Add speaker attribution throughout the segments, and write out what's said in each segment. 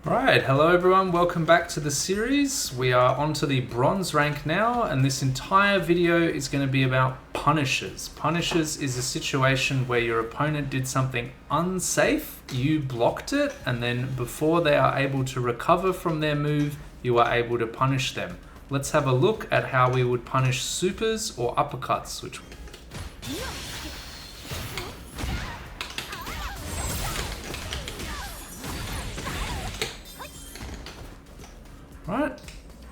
Speaker 1: Alright, hello everyone, welcome back to the series. We are on to the bronze rank now, and this entire video is going to be about punishes. Punishes is a situation where your opponent did something unsafe, you blocked it, and then before they are able to recover from their move, you are able to punish them. Let's have a look at how we would punish supers or uppercuts, which Right,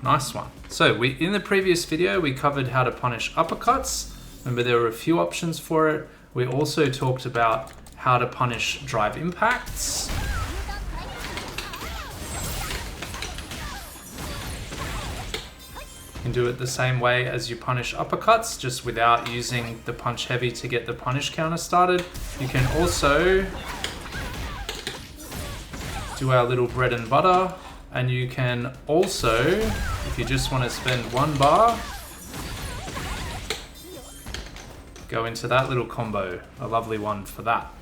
Speaker 1: nice one. So in the previous video, we covered how to punish uppercuts. Remember, there were a few options for it. We also talked about how to punish drive impacts. You can do it the same way as you punish uppercuts, just without using the punch heavy to get the punish counter started. You can also do our little bread and butter. And you can also, if you just want to spend 1 bar, go into that little combo, a lovely one for that.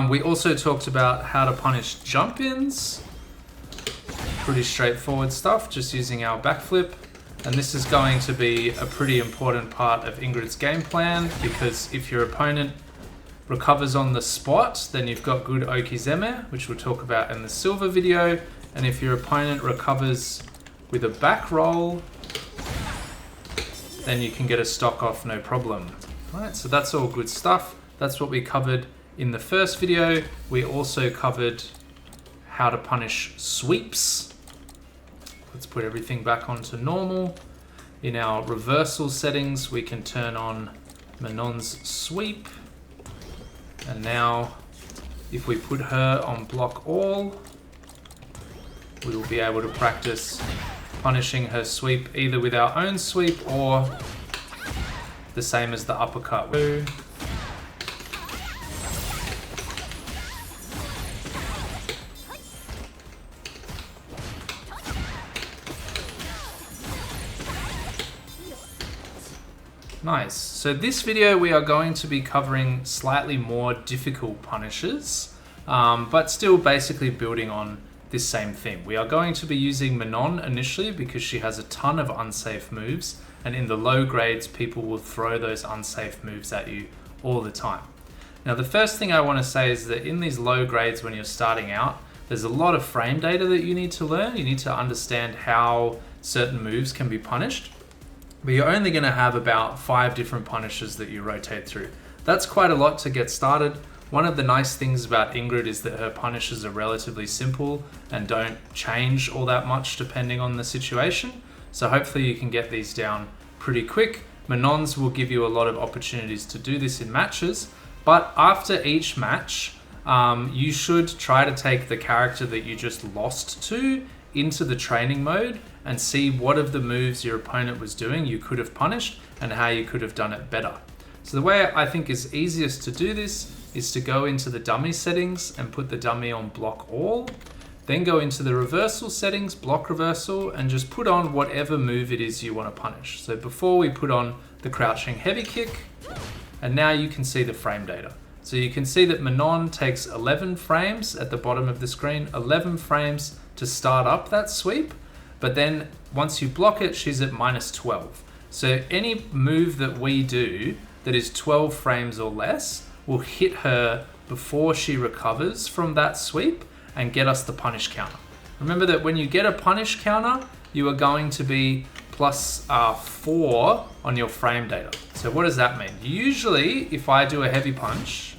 Speaker 1: We also talked about how to punish jump-ins. Pretty straightforward stuff, just using our backflip. And this is going to be a pretty important part of Ingrid's game plan, because if your opponent recovers on the spot, then you've got good okizeme, which we'll talk about in the silver video. And if your opponent recovers with a back roll, then you can get a stock off no problem. All right, so that's all good stuff. That's what we covered in the first video. We also covered how to punish sweeps. Let's put everything back onto normal. In our reversal settings, we can turn on Manon's sweep. And now, if we put her on block all, we will be able to practice punishing her sweep either with our own sweep or the same as the uppercut. Nice. So this video we are going to be covering slightly more difficult punishes, but still basically building on this same thing. We are going to be using Manon initially because she has a ton of unsafe moves, and in the low grades people will throw those unsafe moves at you all the time. Now the first thing I want to say is that in these low grades when you're starting out, there's a lot of frame data that you need to learn. You need to understand how certain moves can be punished, but you're only going to have about 5 different punishes that you rotate through. That's quite a lot to get started. One of the nice things about Ingrid is that her punishes are relatively simple and don't change all that much depending on the situation. So hopefully you can get these down pretty quick. Manon's will give you a lot of opportunities to do this in matches, but after each match, you should try to take the character that you just lost to into the training mode and see what of the moves your opponent was doing you could have punished and how you could have done it better. So the way I think is easiest to do this is to go into the dummy settings and put the dummy on block all, then go into the reversal settings, block reversal, and just put on whatever move it is you want to punish. So before we put on the crouching heavy kick, and now you can see the frame data. So you can see that Manon takes 11 frames at the bottom of the screen, 11 frames to start up that sweep, but then once you block it, she's at -12. So any move that we do that is 12 frames or less will hit her before she recovers from that sweep and get us the punish counter. Remember that when you get a punish counter, you are going to be +4 on your frame data. So what does that mean? Usually, if I do a heavy punch,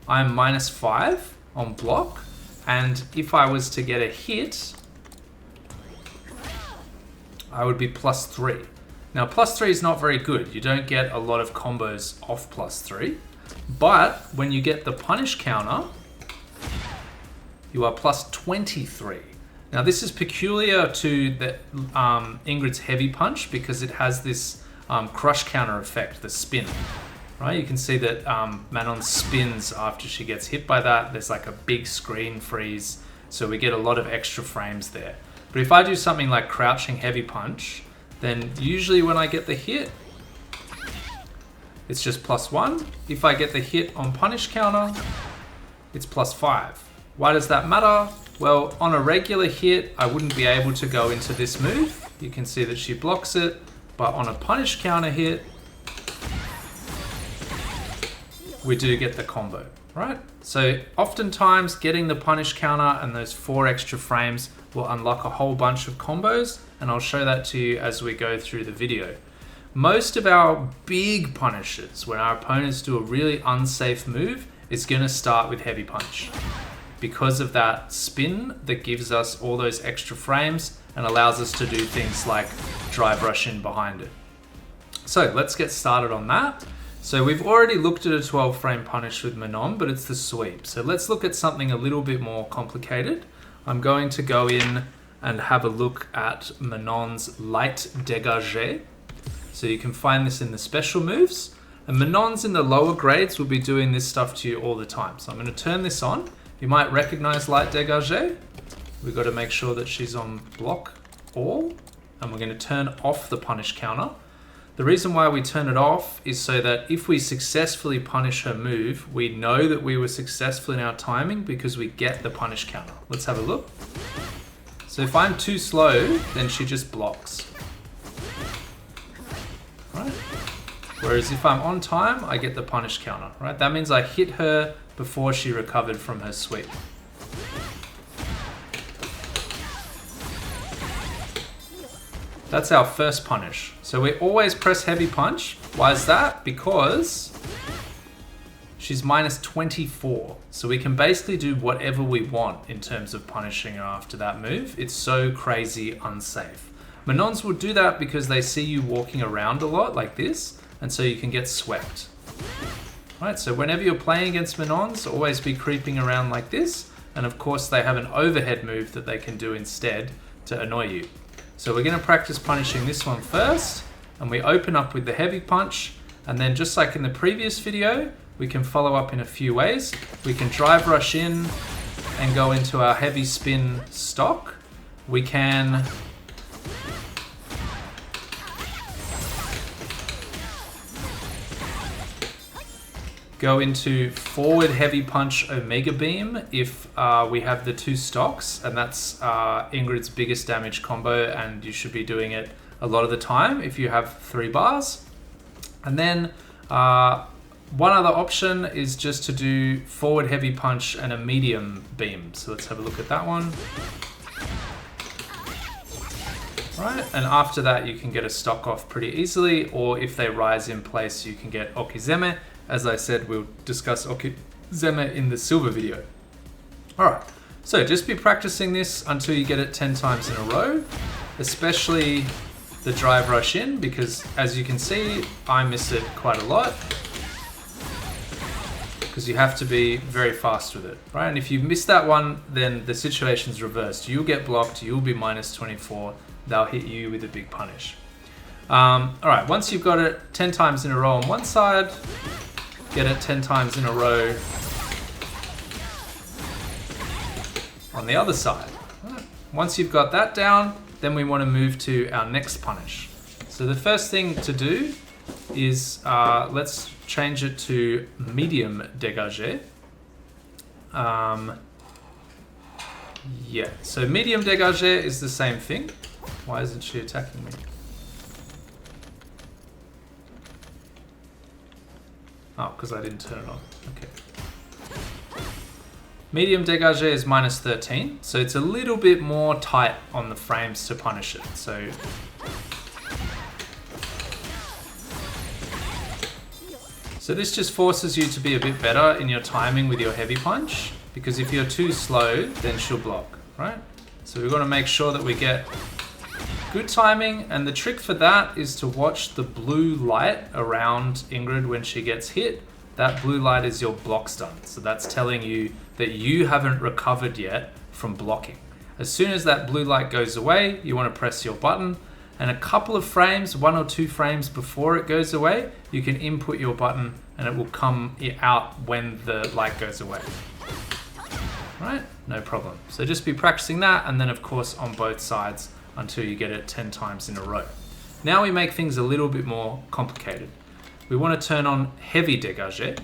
Speaker 1: I'm -5 on block, and if I was to get a hit, I would be +3. Now, +3 is not very good. You don't get a lot of combos off +3. But when you get the punish counter, you are +23. Now this is peculiar to the Ingrid's heavy punch because it has this crush counter effect, the spin. Right? You can see that Manon spins after she gets hit by that. There's like a big screen freeze, so we get a lot of extra frames there. But if I do something like crouching heavy punch, then usually when I get the hit, it's just +1. If I get the hit on punish counter, it's +5. Why does that matter? Well, on a regular hit, I wouldn't be able to go into this move. You can see that she blocks it, but on a punish counter hit, we do get the combo, right? So oftentimes getting the punish counter and those 4 extra frames will unlock a whole bunch of combos, and I'll show that to you as we go through the video. Most of our big punishes, when our opponents do a really unsafe move, is gonna start with heavy punch, because of that spin that gives us all those extra frames and allows us to do things like drive rush in behind it. So let's get started on that. So we've already looked at a 12 frame punish with Manon, but it's the sweep. So let's look at something a little bit more complicated. I'm going to go in and have a look at Manon's light dégagé. So you can find this in the special moves. And Manon's in the lower grades will be doing this stuff to you all the time. So I'm going to turn this on. You might recognize light dégagé. We've got to make sure that she's on block all. And we're going to turn off the punish counter. The reason why we turn it off is so that if we successfully punish her move, we know that we were successful in our timing because we get the punish counter. Let's have a look. So if I'm too slow, then she just blocks. Right? Whereas if I'm on time, I get the punish counter, right? That means I hit her before she recovered from her sweep. That's our first punish. So we always press heavy punch. Why is that? Because she's minus 24. So we can basically do whatever we want in terms of punishing her after that move. It's so crazy unsafe. Manons will do that because they see you walking around a lot like this, and so you can get swept. Right, so whenever you're playing against Manons, always be creeping around like this. And of course they have an overhead move that they can do instead to annoy you. So we're going to practice punishing this one first, and we open up with the heavy punch, and then just like in the previous video, we can follow up in a few ways. We can drive rush in and go into our heavy spin stock. We can go into forward heavy punch omega beam if we have the 2 stocks, and that's Ingrid's biggest damage combo, and you should be doing it a lot of the time if you have 3 bars. And then one other option is just to do forward heavy punch and a medium beam. So let's have a look at that one. Right, and after that you can get a stock off pretty easily, or if they rise in place you can get okizeme. As I said, we'll discuss okizeme in the silver video. Alright, so just be practicing this until you get it 10 times in a row, especially the drive rush in, because as you can see, I miss it quite a lot, because you have to be very fast with it, right? And if you miss that one, then the situation's reversed. You'll get blocked, you'll be minus 24, they'll hit you with a big punish. Alright, once you've got it 10 times in a row on one side, get it 10 times in a row on the other side. Right. Once you've got that down, then we want to move to our next punish. So the first thing to do is let's change it to medium dégagé. Yeah, so medium dégagé is the same thing. Why isn't she attacking me? Oh, because I didn't turn it on. Okay. Medium dégagé is minus 13, so it's a little bit more tight on the frames to punish it. So this just forces you to be a bit better in your timing with your heavy punch, because if you're too slow, then she'll block, right? So we've got to make sure that we get good timing, and the trick for that is to watch the blue light around Ingrid when she gets hit. That blue light is your block stun, so that's telling you that you haven't recovered yet from blocking. As soon as that blue light goes away, you want to press your button, and a couple of frames, 1 or 2 frames before it goes away, you can input your button and it will come out when the light goes away. Right? No problem. So just be practicing that, and then of course on both sides until you get it 10 times in a row. Now we make things a little bit more complicated. We want to turn on heavy dégagé.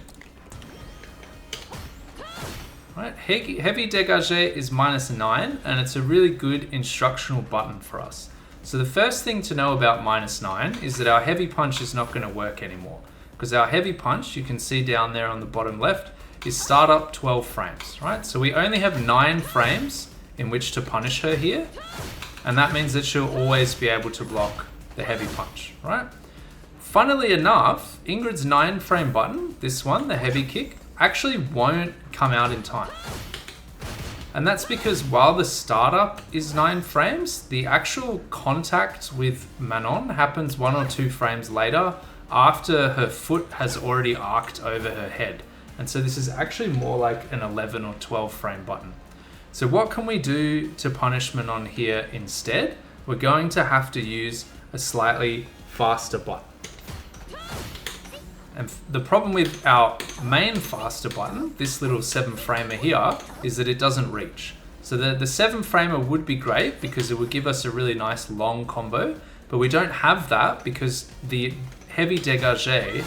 Speaker 1: Right? Heavy dégagé is -9, and it's a really good instructional button for us. So the first thing to know about -9 is that our heavy punch is not going to work anymore, because our heavy punch, you can see down there on the bottom left, is start up 12 frames, right? So we only have 9 frames in which to punish her here, and that means that she'll always be able to block the heavy punch, right? Funnily enough, Ingrid's 9-frame button, this one, the heavy kick, actually won't come out in time. And that's because while the startup is 9 frames, the actual contact with Manon happens 1 or 2 frames later after her foot has already arced over her head. And so this is actually more like an 11 or 12 frame button. So what can we do to punish Manon here instead? We're going to have to use a slightly faster button. And the problem with our main faster button, this little 7-framer here, is that it doesn't reach. So the 7-framer would be great because it would give us a really nice long combo, but we don't have that because the heavy dégagé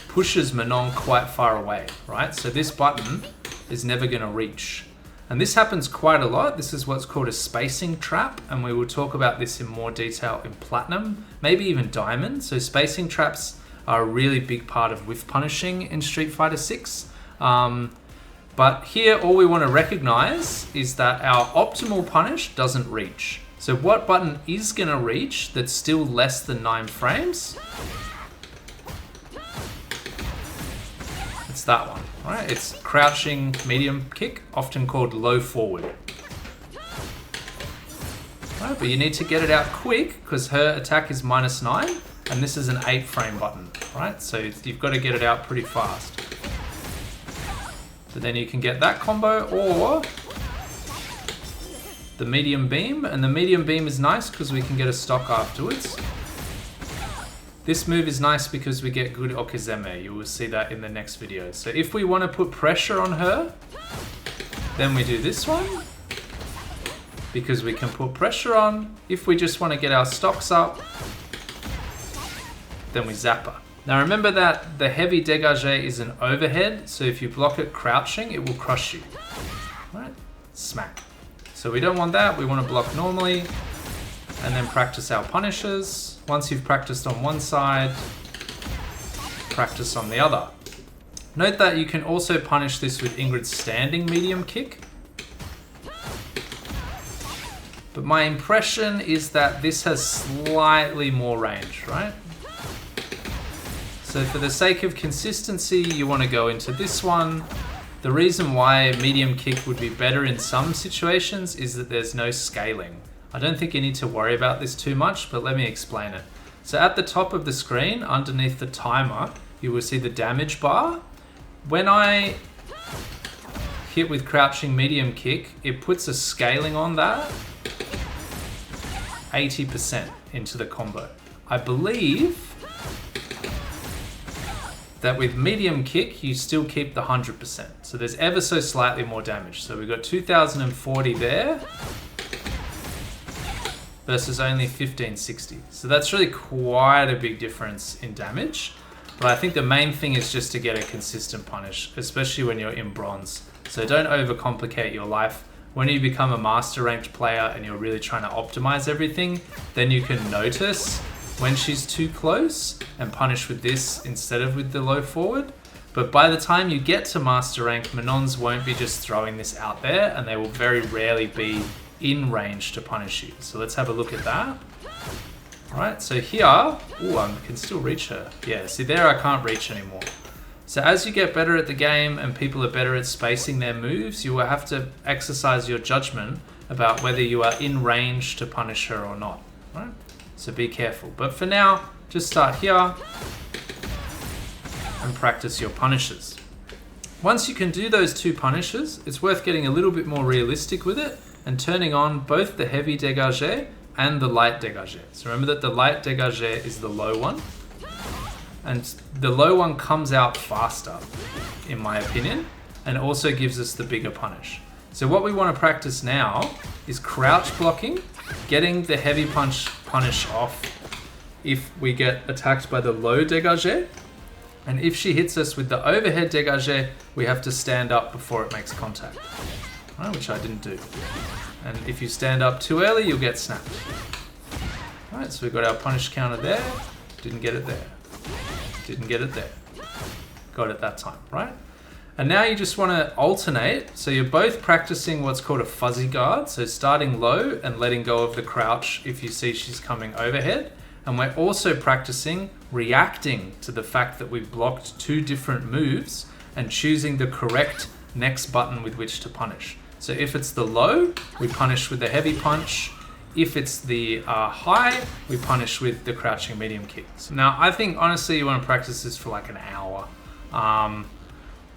Speaker 1: pushes Manon quite far away, right? So this button is never going to reach. And this happens quite a lot. This is what's called a spacing trap, and we will talk about this in more detail in Platinum, maybe even Diamond. So spacing traps are a really big part of whiff punishing in Street Fighter 6. But here all we want to recognize is that our optimal punish doesn't reach. So what button is going to reach that's still less than 9 frames? It's that one, right? It's crouching medium kick, often called low forward. Right, but you need to get it out quick because her attack is -9. And this is an 8-frame button, right? So you've got to get it out pretty fast. So then you can get that combo or the medium beam. And the medium beam is nice because we can get a stock afterwards. This move is nice because we get good okizeme. You will see that in the next video. So if we want to put pressure on her, then we do this one, because we can put pressure on. If we just want to get our stocks up, then we zap her. Now remember that the heavy dégagé is an overhead, so if you block it crouching, it will crush you. Right? Smack. So we don't want that, we want to block normally, and then practice our punishes. Once you've practiced on one side, practice on the other. Note that you can also punish this with Ingrid's standing medium kick. But my impression is that this has slightly more range, right? So for the sake of consistency, you want to go into this one. The reason why medium kick would be better in some situations is that there's no scaling. I don't think you need to worry about this too much, but let me explain it. So at the top of the screen, underneath the timer, you will see the damage bar. When I hit with crouching medium kick, it puts a scaling on that, 80% into the combo. I believe that with medium kick, you still keep the 100%. So there's ever so slightly more damage. So we've got 2040 there versus only 1560. So that's really quite a big difference in damage. But I think the main thing is just to get a consistent punish, especially when you're in bronze. So don't overcomplicate your life. When you become a master ranked player and you're really trying to optimize everything, then you can notice when she's too close and punish with this instead of with the low forward. But by the time you get to master rank, Manons won't be just throwing this out there, and they will very rarely be in range to punish you. So let's have a look at that. All right, so here, ooh, I can still reach her. Yeah, see there I can't reach anymore. So as you get better at the game and people are better at spacing their moves, you will have to exercise your judgment about whether you are in range to punish her or not, right? So be careful. But for now, just start here and practice your punishes. Once you can do those 2 punishes, it's worth getting a little bit more realistic with it and turning on both the heavy dégagé and the light dégagé. So remember that the light dégagé is the low one, and the low one comes out faster, in my opinion, and also gives us the bigger punish. So what we want to practice now is crouch blocking, getting the heavy punish off if we get attacked by the low dégagé, And if she hits us with the overhead dégagé, we have to stand up before it makes contact, right, which I didn't do. And if you stand up too early, you'll get snapped. All right, so we've got our punish counter there. Didn't get it there. Didn't get it there. Got it that time, right? And now you just want to alternate. So you're both practicing what's called a fuzzy guard. So starting low and letting go of the crouch if you see she's coming overhead. And we're also practicing reacting to the fact that we've blocked two different moves and choosing the correct next button with which to punish. So if it's the low, we punish with the heavy punch. If it's the high, we punish with the crouching medium kicks. Now, I think honestly, you want to practice this for like an hour.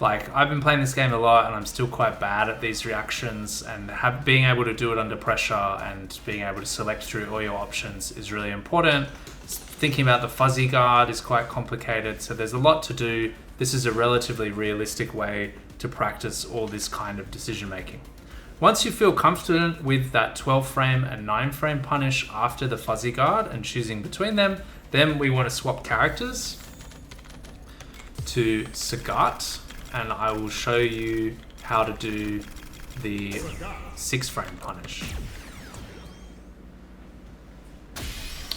Speaker 1: Like I've been playing this game a lot and I'm still quite bad at these reactions, and being able to do it under pressure and being able to select through all your options is really important. Thinking about the fuzzy guard is quite complicated, so there's a lot to do. This is a relatively realistic way to practice all this kind of decision making. Once you feel confident with that 12 frame and 9 frame punish after the fuzzy guard and choosing between them, then we want to swap characters to Sagat, and I will show you how to do the 6 frame punish.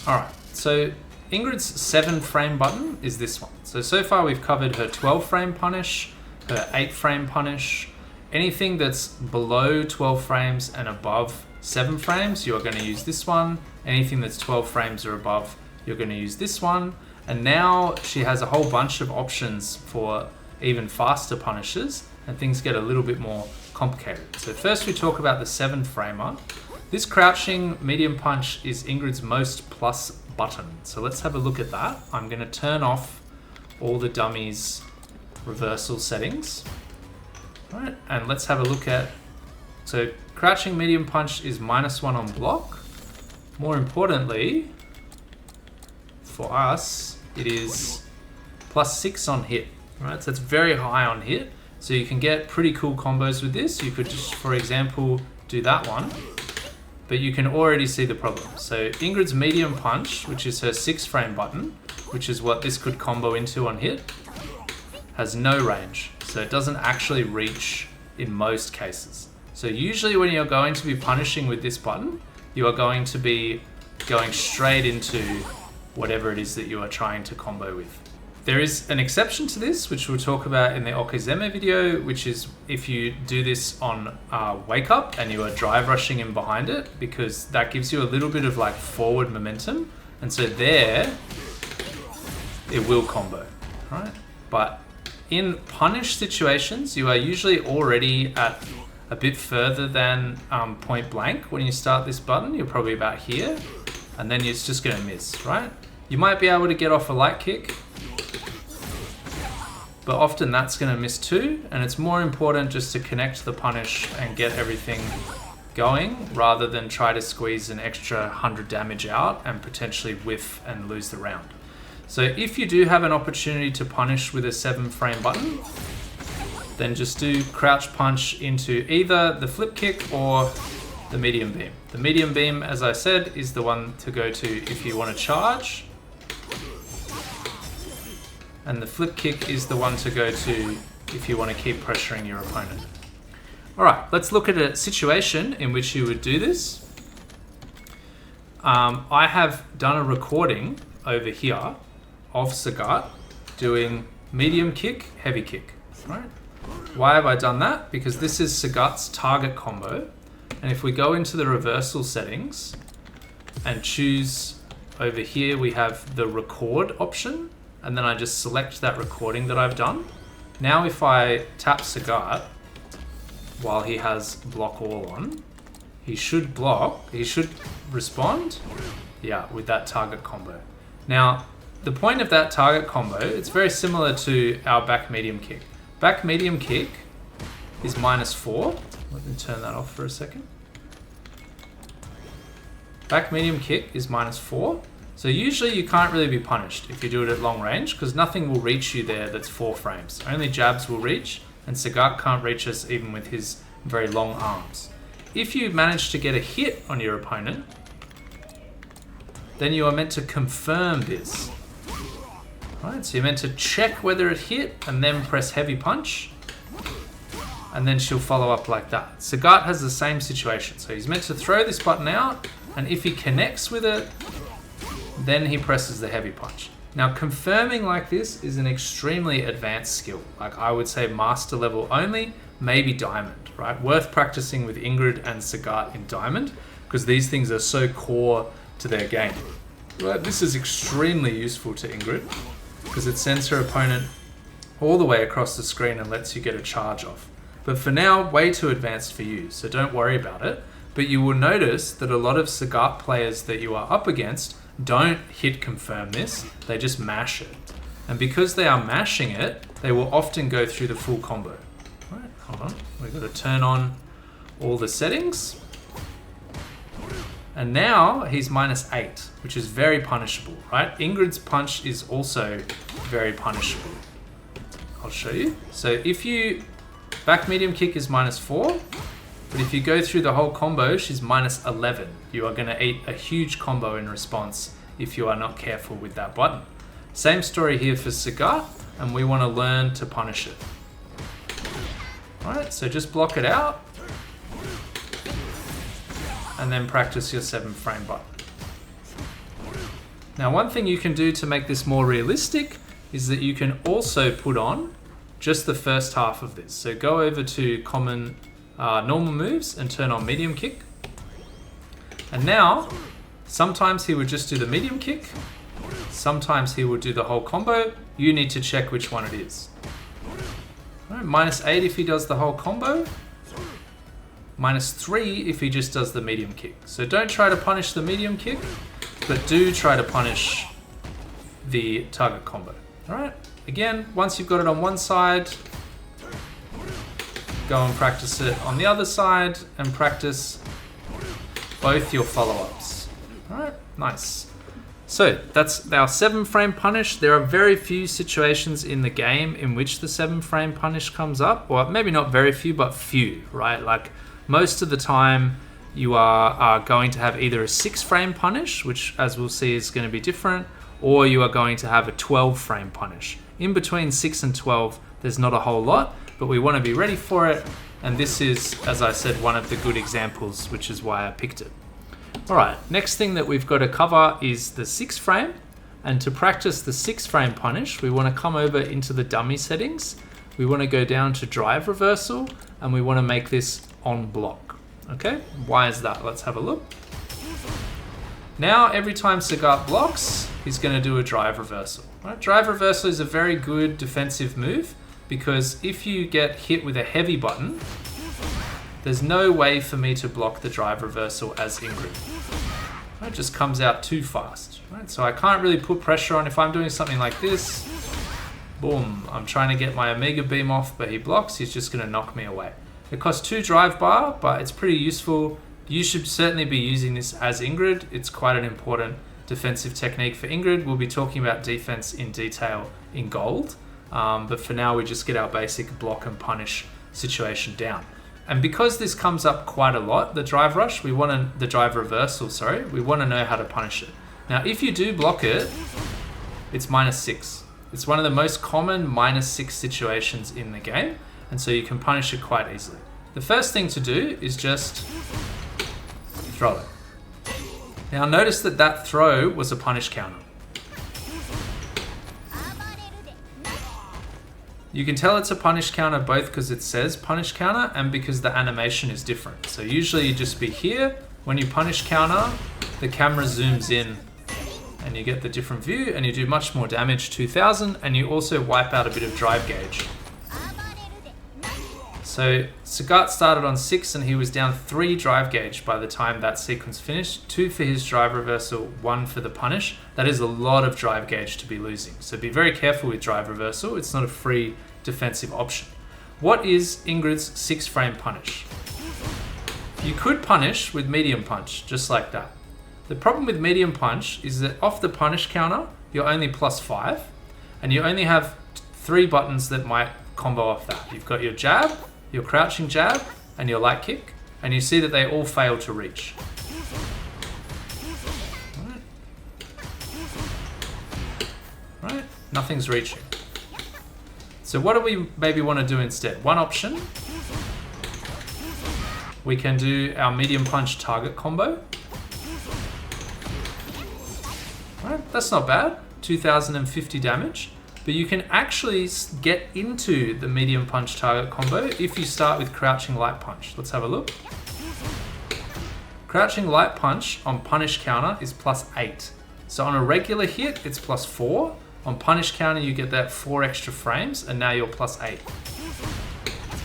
Speaker 1: Alright, so Ingrid's 7 frame button is this one. So far we've covered her 12 frame punish, her 8 frame punish. Anything that's below 12 frames and above 7 frames, you're going to use this one. Anything that's 12 frames or above, you're going to use this one. And now she has a whole bunch of options for even faster punishes, and things get a little bit more complicated. So first we talk about the 7 framer. This crouching medium punch is Ingrid's most plus button. So let's have a look at that. I'm going to turn off all the dummies reversal settings. All right, and let's have a look at, so crouching medium punch is -1 on block. More importantly, for us, it is +6 on hit. Right, so it's very high on hit. So you can get pretty cool combos with this. You could just, for example, do that one, but you can already see the problem. So Ingrid's medium punch, which is her 6 frame button, which is what this could combo into on hit, has no range. So it doesn't actually reach in most cases. So usually when you're going to be punishing with this button, you are going to be going straight into whatever it is that you are trying to combo with. There is an exception to this, which we'll talk about in the Okizeme video, which is if you do this on wake up and you are drive rushing in behind it, because that gives you a little bit of like forward momentum. And so there, it will combo, right? But in punish situations, you are usually already at a bit further than point blank. When you start this button, you're probably about here, and then it's just gonna miss, right? You might be able to get off a light kick, but often that's gonna miss too, and it's more important just to connect the punish and get everything going rather than try to squeeze an extra 100 damage out and potentially whiff and lose the round. So if you do have an opportunity to punish with a 7 frame button, then just do crouch punch into either the flip kick or the medium beam. The medium beam, as I said, is the one to go to if you want to charge. And the flip kick is the one to go to if you want to keep pressuring your opponent. All right, let's look at a situation in which you would do this. I have done a recording over here of Sagat doing medium kick, heavy kick, right? Why have I done that? Because this is Sagat's target combo. And if we go into the reversal settings and choose over here, we have the record option. And then I just select that recording that I've done. Now if I tap Sagat while he has block all on, he should respond, yeah, with that target combo. Now, the point of that target combo, it's very similar to our back medium kick. Back medium kick is -4. Let me turn that off for a second. Back medium kick is -4. So usually you can't really be punished if you do it at long range, because nothing will reach you there that's 4 frames. Only jabs will reach, and Sagat can't reach us even with his very long arms. If you manage to get a hit on your opponent, then you are meant to confirm this Right, so you're meant to check whether it hit and then press heavy punch. And then she'll follow up like that. Sagat has the same situation. So he's meant to throw this button out, and if he connects with it, then he presses the heavy punch. Now, confirming like this is an extremely advanced skill. Like, I would say master level only, maybe diamond, right? Worth practicing with Ingrid and Sagat in diamond, because these things are so core to their game. Right? This is extremely useful to Ingrid, because it sends her opponent all the way across the screen and lets you get a charge off. But for now, way too advanced for you, so don't worry about it. But you will notice that a lot of Sagat players that you are up against don't hit confirm this, they just mash it. And because they are mashing it, they will often go through the full combo. Right, hold on, we've got to turn on all the settings. And now he's -8, which is very punishable, right? Ingrid's punch is also very punishable. I'll show you. So if you, back medium kick is -4, but if you go through the whole combo, she's -11. You are gonna eat a huge combo in response if you are not careful with that button. Same story here for Sagat, and we wanna learn to punish it. All right, so just block it out, and then practice your 7-frame button. Now, one thing you can do to make this more realistic is that you can also put on just the first half of this. So go over to common normal moves and turn on medium kick. And now, sometimes he would just do the medium kick. Sometimes he would do the whole combo. You need to check which one it is. All right, -8 if he does the whole combo. -3 if he just does the medium kick. So don't try to punish the medium kick, but do try to punish the target combo. All right, again, once you've got it on one side, go and practice it on the other side and practice both your follow-ups. All right, nice. So that's our 7-frame punish. There are very few situations in the game in which the 7-frame punish comes up, or maybe not very few, but few, right? Like most of the time you are going to have either a 6-frame punish, which as we'll see is going to be different, or you are going to have a 12-frame punish. In between 6 and 12, there's not a whole lot, but we want to be ready for it. And this is, as I said, one of the good examples, which is why I picked it. All right, next thing that we've got to cover is the 6-frame. And to practice the 6-frame punish, we want to come over into the dummy settings. We want to go down to drive reversal, and we want to make this on block. Okay, why is that? Let's have a look. Now, every time Sagat blocks, he's going to do a drive reversal. Right? Drive reversal is a very good defensive move, because if you get hit with a heavy button, there's no way for me to block the drive reversal as Ingrid. It just comes out too fast. Right? So I can't really put pressure on. If I'm doing something like this, boom, I'm trying to get my Omega Beam off, but he blocks, he's just going to knock me away. It costs 2 drive bar, but it's pretty useful. You should certainly be using this as Ingrid. It's quite an important defensive technique for Ingrid. We'll be talking about defense in detail in gold. But for now, we just get our basic block and punish situation down. And because this comes up quite a lot, the drive rush, the drive reversal, sorry, we want to know how to punish it. Now, if you do block it, it's -6. It's one of the most common -6 situations in the game, and so you can punish it quite easily. The first thing to do is just throw it. Now, notice that that throw was a punish counter. You can tell it's a punish counter both because it says punish counter and because the animation is different. So usually you just be here. When you punish counter, the camera zooms in and you get the different view and you do much more damage, 2000, and you also wipe out a bit of drive gauge. So Sagat started on 6 and he was down 3 drive gauge by the time that sequence finished. 2 for his drive reversal, 1 for the punish. That is a lot of drive gauge to be losing. So be very careful with drive reversal. It's not a free defensive option. What is Ingrid's 6-frame punish? You could punish with medium punch, just like that. The problem with medium punch is that off the punish counter, you're only +5, and you only have 3 buttons that might combo off that. You've got your jab, your crouching jab, and your light kick, and you see that they all fail to reach. Right. Nothing's reaching. So what do we maybe want to do instead? One option, we can do our medium punch target combo. Right, that's not bad, 2050 damage. But you can actually get into the medium punch target combo if you start with crouching light punch. Let's have a look. Crouching light punch on punish counter is +8. So on a regular hit, it's +4. On punish counter, you get that 4 extra frames, and now you're +8.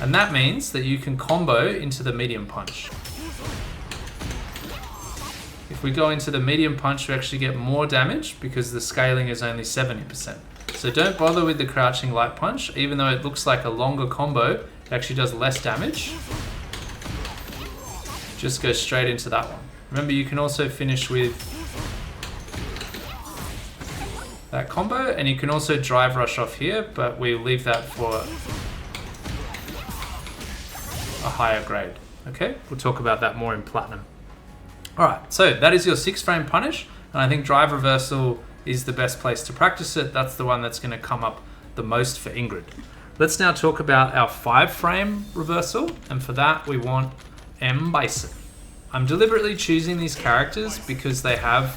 Speaker 1: And that means that you can combo into the medium punch. If we go into the medium punch, we actually get more damage because the scaling is only 70%. So don't bother with the crouching light punch, even though it looks like a longer combo, it actually does less damage. Just go straight into that one. Remember, you can also finish with that combo, and you can also drive rush off here, but we'll leave that for a higher grade. Okay, we'll talk about that more in Platinum. All right, so that is your 6-frame punish, and I think drive reversal is the best place to practice it. That's the one that's going to come up the most for Ingrid. Let's now talk about our 5-frame reversal, and for that we want M. Bison. I'm deliberately choosing these characters because they have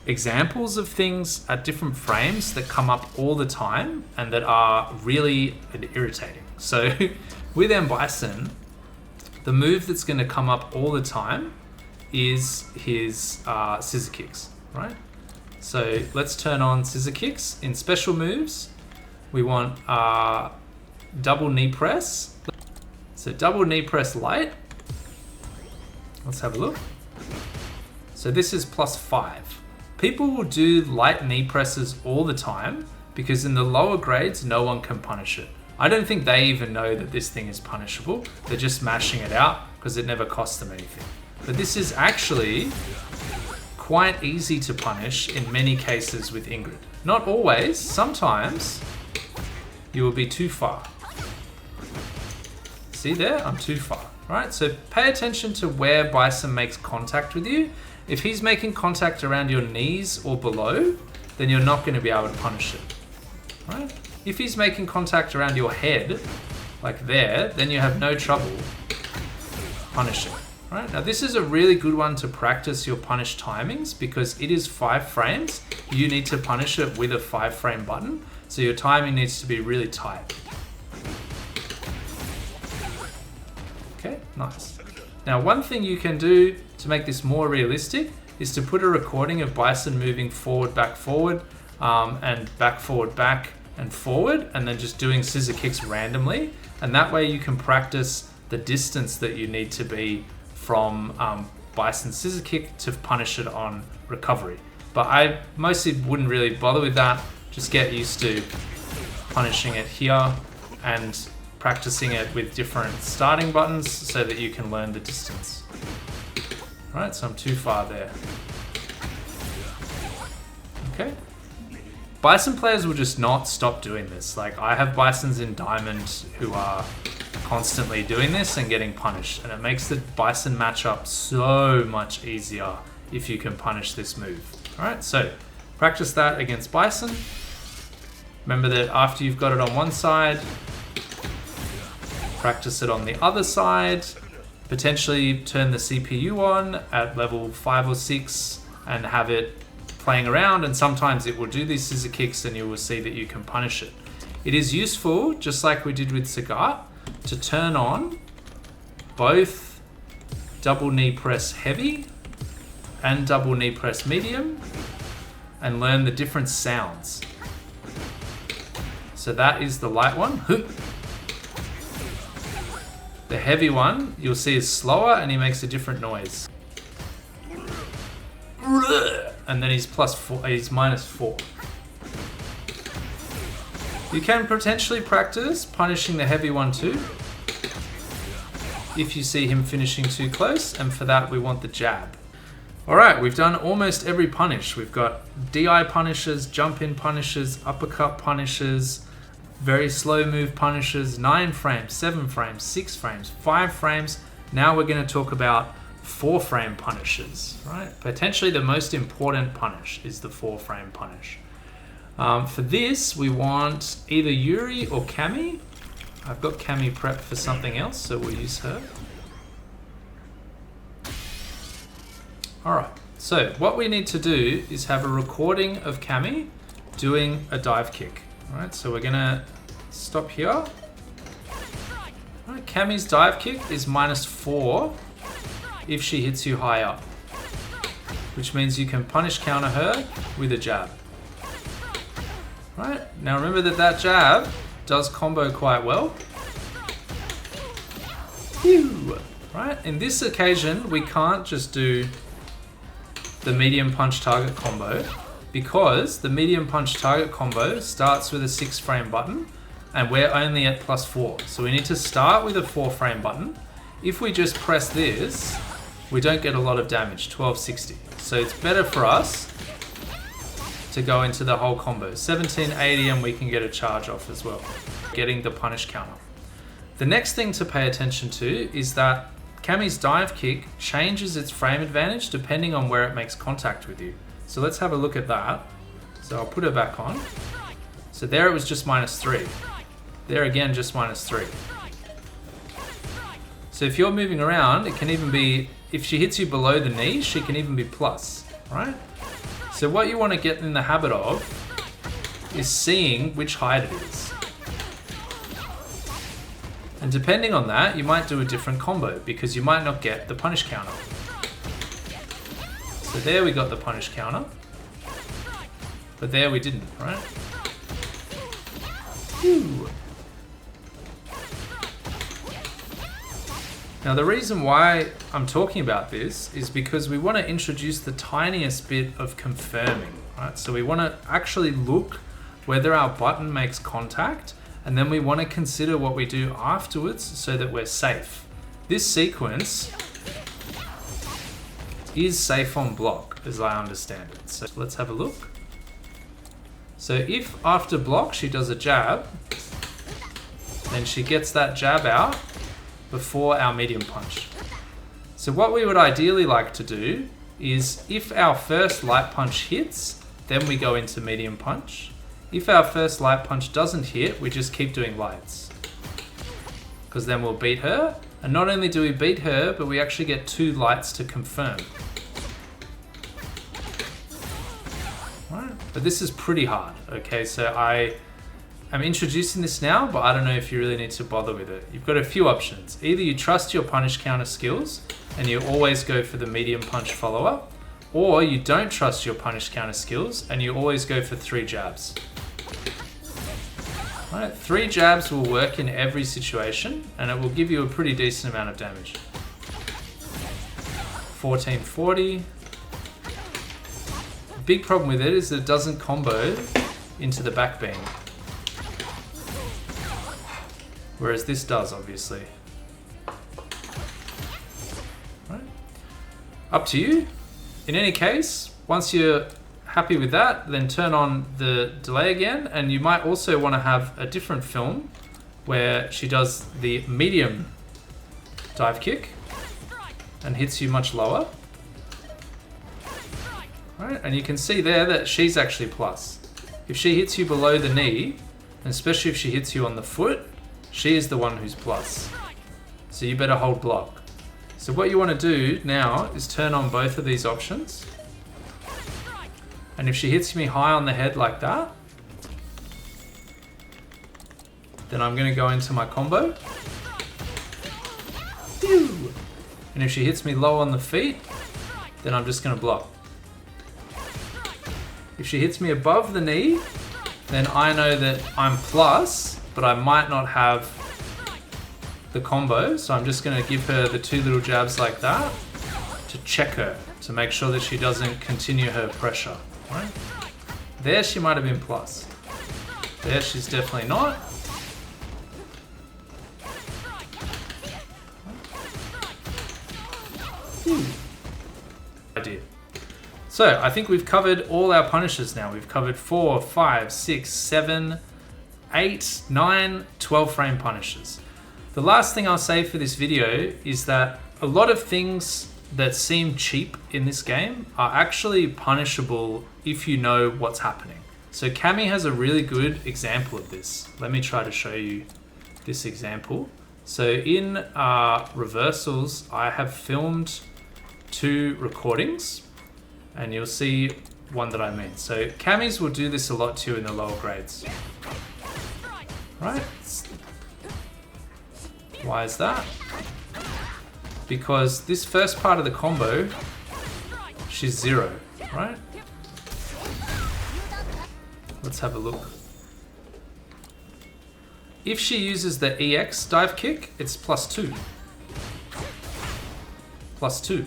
Speaker 1: examples of things at different frames that come up all the time and that are really irritating. So with M. Bison, the move that's going to come up all the time is his scissor kicks, right? So let's turn on scissor kicks. In special moves, we want double knee press. So double knee press light. Let's have a look. So this is +5. People will do light knee presses all the time because in the lower grades, no one can punish it. I don't think they even know that this thing is punishable. They're just mashing it out because it never costs them anything. But this is actually quite easy to punish in many cases with Ingrid. Not always, sometimes you will be too far. See there, I'm too far, right? So pay attention to where Bison makes contact with you. If he's making contact around your knees or below, then you're not going to be able to punish it, right? If he's making contact around your head, like there, then you have no trouble punishing. Right, now this is a really good one to practice your punish timings because it is 5 frames. You need to punish it with a 5-frame button, so your timing needs to be really tight. Okay, nice. Now one thing you can do to make this more realistic is to put a recording of Bison moving forward, and back, forward, back, and forward, and then just doing scissor kicks randomly. And that way you can practice the distance that you need to be from Bison's scissor kick to punish it on recovery. But I mostly wouldn't really bother with that. Just get used to punishing it here and practicing it with different starting buttons so that you can learn the distance. Right, so I'm too far there. Okay. Bison players will just not stop doing this. Like, I have Bisons in Diamond who are constantly doing this and getting punished, and it makes the Bison matchup so much easier if you can punish this move. Alright, so practice that against Bison. Remember that after you've got it on one side, practice it on the other side. Potentially turn the CPU on at level 5 or 6 and have it playing around, and sometimes it will do these scissor kicks and you will see that you can punish it. It is useful, just like we did with Sagat, to turn on both double knee press heavy and double knee press medium and learn the different sounds. So that is the light one. The heavy one, you'll see, is slower and he makes a different noise. And then he's +4, he's -4. You can potentially practice punishing the heavy one too, if you see him finishing too close, and for that we want the jab. Alright, we've done almost every punish. We've got DI punishes, jump in punishes, uppercut punishes, very slow move punishes, 9 frames, 7 frames, 6 frames, 5 frames. Now we're going to talk about 4-frame punishes, right? Potentially the most important punish is the 4-frame punish. For this, we want either Yuri or Cammy. I've got Cammy prepped for something else, so we'll use her. Alright, so what we need to do is have a recording of Cammy doing a dive kick. Alright, so we're gonna stop here. Alright, Cammy's dive kick is -4 if she hits you high up, which means you can punish counter her with a jab. Right, now remember that jab does combo quite well. Phew. Right, in this occasion, we can't just do the medium punch target combo because the medium punch target combo starts with a 6-frame button and we're only at +4. So we need to start with a 4-frame button. If we just press this, we don't get a lot of damage, 1260. So it's better for us to go into the whole combo. 1780 and we can get a charge off as well, getting the punish counter. The next thing to pay attention to is that Cammy's dive kick changes its frame advantage depending on where it makes contact with you. So let's have a look at that. So I'll put her back on. So there it was just -3. There again, just -3. So if you're moving around, it can even be, if she hits you below the knee, she can even be plus, right? So what you want to get in the habit of is seeing which height it is. And depending on that, you might do a different combo because you might not get the punish counter. So there we got the punish counter, but there we didn't, right? Whew. Now the reason why I'm talking about this is because we want to introduce the tiniest bit of confirming, right? So we want to actually look whether our button makes contact, and then we want to consider what we do afterwards so that we're safe. This sequence is safe on block, as I understand it. So let's have a look. So if after block she does a jab, then she gets that jab out before our medium punch. So what we would ideally like to do is if our first light punch hits, then we go into medium punch. If our first light punch doesn't hit, we just keep doing lights, because then we'll beat her. And not only do we beat her, but we actually get 2 lights to confirm. Right? But this is pretty hard. Okay, so I'm introducing this now, but I don't know if you really need to bother with it. You've got a few options. Either you trust your punish counter skills and you always go for the medium punch follow-up, or you don't trust your punish counter skills and you always go for 3 jabs. Right, 3 jabs will work in every situation and it will give you a pretty decent amount of damage. 1440. The big problem with it is that it doesn't combo into the back beam, whereas this does, obviously. Right. Up to you. In any case, once you're happy with that, then turn on the delay again, and you might also want to have a different film where she does the medium dive kick and hits you much lower. Right, and you can see there that she's actually plus. If she hits you below the knee, and especially if she hits you on the foot, she is the one who's plus. So you better hold block. So what you want to do now is turn on both of these options. And if she hits me high on the head like that, then I'm going to go into my combo. And if she hits me low on the feet, then I'm just going to block. If she hits me above the knee, then I know that I'm plus, but I might not have the combo, so I'm just going to give her the 2 little jabs like that to check her, to make sure that she doesn't continue her pressure. Right? There she might have been plus. There she's definitely not. Idea. So I think we've covered all our punishes now. We've covered 4, 5, 6, 7, 8, 9, 12 frame punishes. The last thing I'll say for this video is that a lot of things that seem cheap in this game are actually punishable if you know what's happening. So Cammy has a really good example of this. Let me try to show you this example. So in reversals, I have filmed 2 recordings, and you'll see one that I mean. So Cammys will do this a lot too in the lower grades. Right? Why is that? Because this first part of the combo, she's 0, right? Let's have a look. If she uses the EX dive kick, it's +2. +2.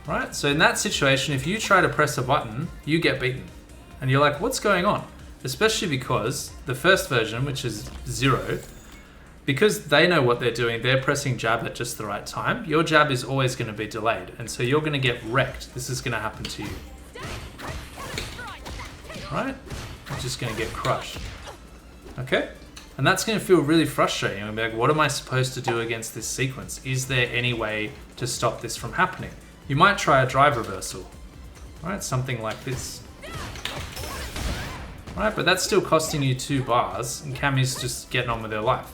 Speaker 1: Right? So in that situation, if you try to press a button, you get beaten. And you're like, what's going on? Especially because the first version, which is 0, because they know what they're doing, they're pressing jab at just the right time, your jab is always going to be delayed. And so you're going to get wrecked. This is going to happen to you. Right? You're just going to get crushed. Okay? And that's going to feel really frustrating. You'll be like, what am I supposed to do against this sequence? Is there any way to stop this from happening? You might try a drive reversal. Right? Something like this. Right? But that's still costing you 2 bars, and Cammy's just getting on with her life.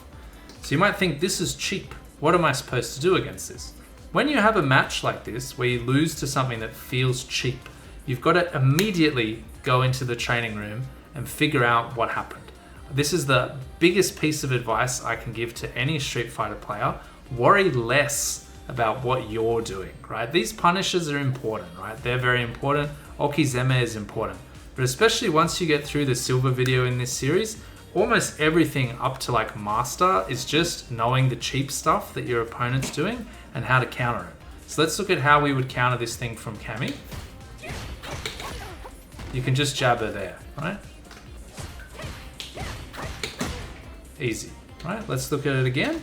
Speaker 1: So you might think, this is cheap. What am I supposed to do against this? When you have a match like this, where you lose to something that feels cheap, you've got to immediately go into the training room and figure out what happened. This is the biggest piece of advice I can give to any Street Fighter player. Worry less about what you're doing, right? These punishes are important, right? They're very important. Okizeme is important. But especially once you get through the silver video in this series, almost everything up to like master is just knowing the cheap stuff that your opponent's doing and how to counter it. So let's look at how we would counter this thing from Cammy. You can just jab her there, right? Easy, right? Let's look at it again.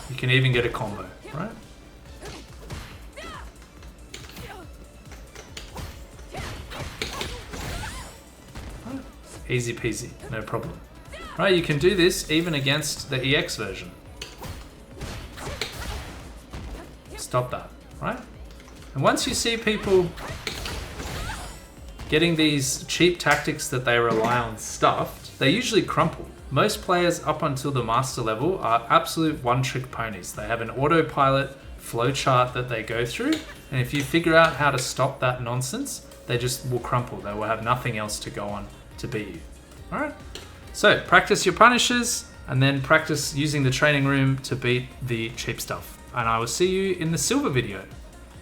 Speaker 1: You can even get a combo, right? Easy peasy, no problem. Right, you can do this even against the EX version. Stop that, right? And once you see people getting these cheap tactics that they rely on stuffed, they usually crumple. Most players up until the master level are absolute one-trick ponies. They have an autopilot flowchart that they go through, and if you figure out how to stop that nonsense, they just will crumple. They will have nothing else to go on to beat you. All right? So practice your punishes, and then practice using the training room to beat the cheap stuff. And I will see you in the silver video.